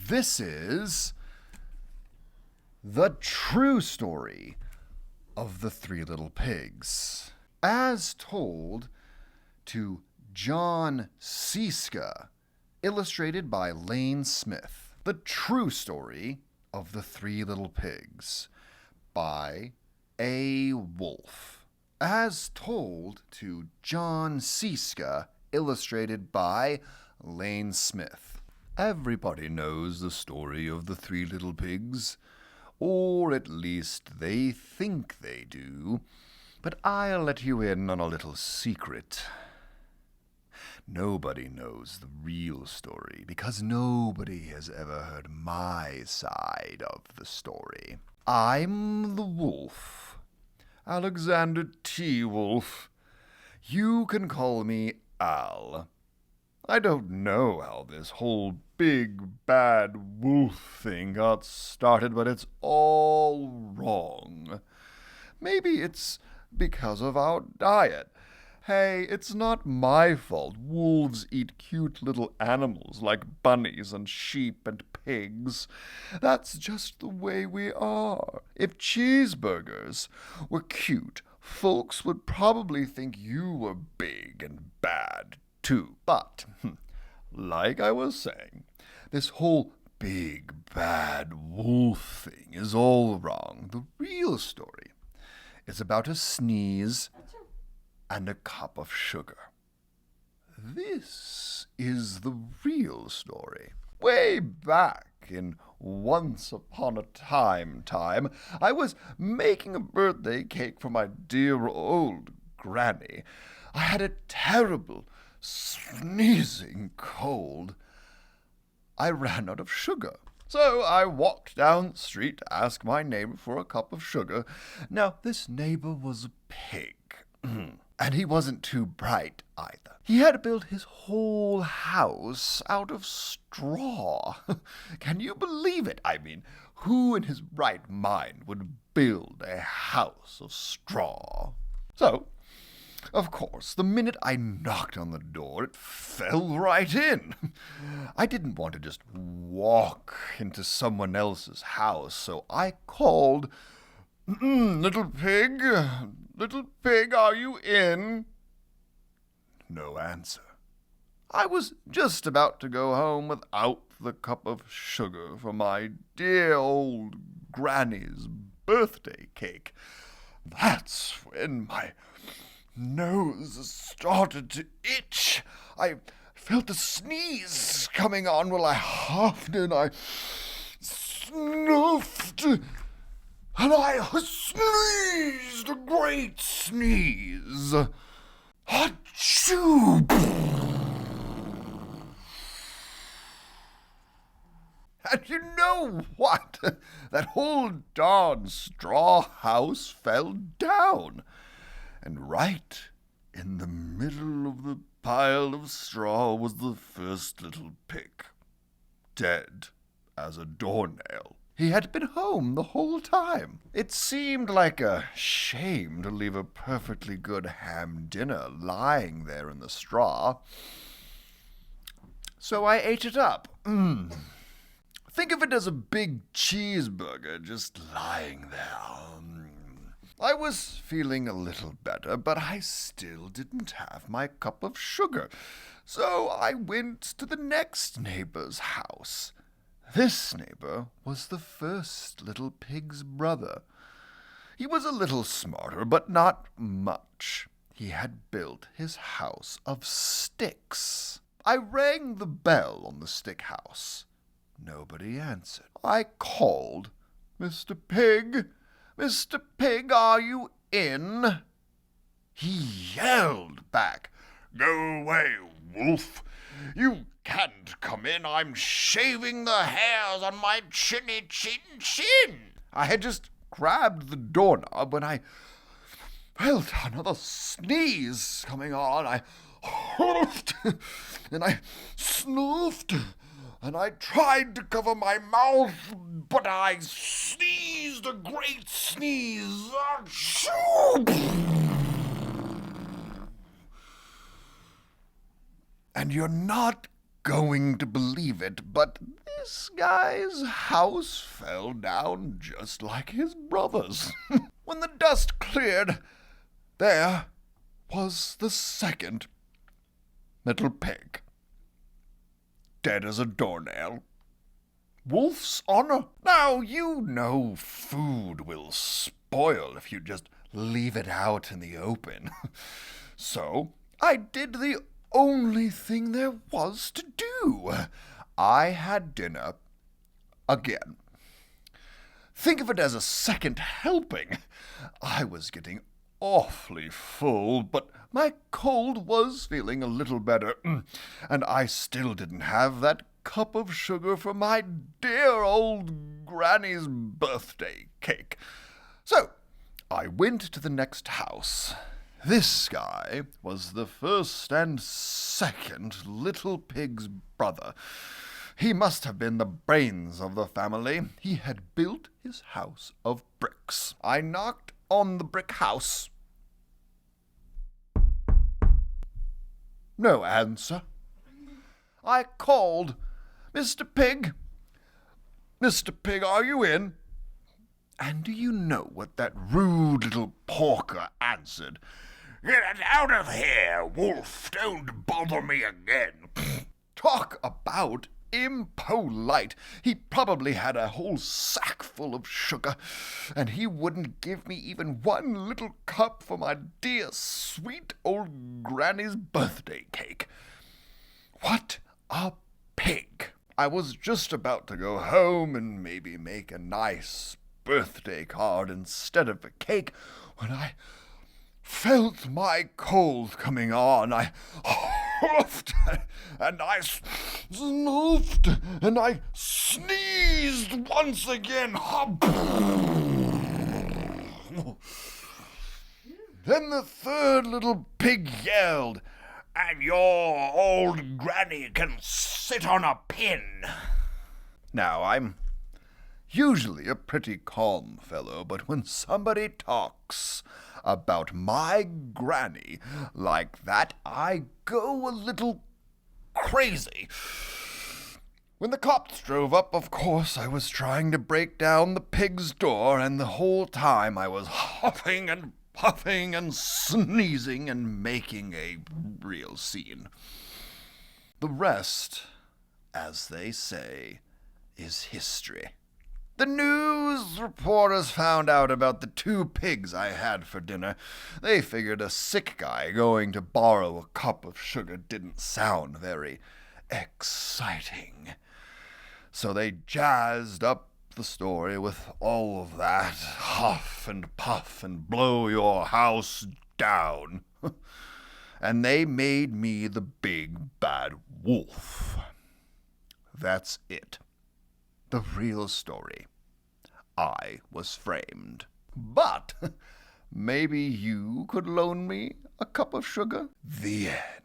This is the true story of the Three Little Pigs, as told to John Siska, illustrated by Lane Smith. The true story of the Three Little Pigs by A. Wolfe, as told to John Siska, illustrated by Lane Smith. Everybody knows the story of the Three Little Pigs, or at least they think they do, but I'll let you in on a little secret. Nobody knows the real story, because nobody has ever heard my side of the story. I'm the wolf, Alexander T. Wolfe. You can call me Al. I don't know how this whole big bad wolf thing got started, but it's all wrong. Maybe it's because of our diet. Hey, it's not my fault wolves eat cute little animals like bunnies and sheep and pigs. That's just the way we are. If cheeseburgers were cute, folks would probably think you were big and bad too. But, like I was saying, this whole big bad wolf thing is all wrong. The real story is about a sneeze and a cup of sugar. This is the real story. Way back in Once Upon a Time, I was making a birthday cake for my dear old granny. I had a terrible sneezing cold. I ran out of sugar. So I walked down the street to ask my neighbor for a cup of sugar. Now, this neighbor was a pig. And he wasn't too bright either. He had built his whole house out of straw. Can you believe it? I mean, who in his right mind would build a house of straw? So, of course, the minute I knocked on the door, it fell right in. I didn't want to just walk into someone else's house, so I called, "Little pig, little pig, are you in?" No answer. I was just about to go home without the cup of sugar for my dear old granny's birthday cake. That's when my nose started to itch. I felt a sneeze coming on while I huffed and I snuffed. And I sneezed a great sneeze. Achoo! And you know what? That whole darn straw house fell down. And right in the middle of the pile of straw was the first little pig, dead as a doornail. He had been home the whole time. It seemed like a shame to leave a perfectly good ham dinner lying there in the straw. So I ate it up. Think of it as a big cheeseburger just lying there. I was feeling a little better, but I still didn't have my cup of sugar. So I went to the next neighbor's house. This neighbor was the first little pig's brother. He was a little smarter, but not much. He had built his house of sticks. I rang the bell on the stick house. Nobody answered. I called, "Mr. Pig, Mr. Pig, are you in?" He yelled back, "Go away, wolf. You can't come in. I'm shaving the hairs on my chinny chin. I had just grabbed the doorknob when I felt another sneeze coming on. I huffed and I snuffed and I tried to cover my mouth, but I sneezed a great sneeze. And you're not going to believe it, but this guy's house fell down just like his brother's. When the dust cleared, there was the second little pig, dead as a doornail. Wolf's honor. Now, you know food will spoil if you just leave it out in the open. So I did the only thing there was to do. I had dinner again. Think of it as a second helping. I was getting awfully full, but my cold was feeling a little better, and I still didn't have that cup of sugar for my dear old granny's birthday cake. So I went to the next house. This guy was the first and second little pig's brother. He must have been the brains of the family. He had built his house of bricks. I knocked on the brick house. No answer. I called, "Mr. Pig, Mr. Pig, are you in?" And do you know what that rude little porker answered? "Get out of here, wolf! Don't bother me again." Talk about impolite. He probably had a whole sack full of sugar, and he wouldn't give me even one little cup for my dear sweet old granny's birthday cake. What a pig! I was just about to go home and maybe make a nice birthday card instead of a cake when I felt my cold coming on. I huffed, and I snoofed, and I sneezed once again. Then the third little pig yelled, "And your old granny can sit on a pin." Now, I'm usually a pretty calm fellow, but when somebody talks about my granny like that, I go a little crazy. When the cops drove up, of course, I was trying to break down the pig's door, and the whole time I was huffing and puffing and sneezing and making a real scene. The rest, as they say, is history. The news reporters found out about the 2 pigs I had for dinner. They figured a sick guy going to borrow a cup of sugar didn't sound very exciting. So they jazzed up the story with all of that huff and puff and blow your house down. And they made me the big bad wolf. That's it. The real story. I was framed. But maybe you could loan me a cup of sugar? The end.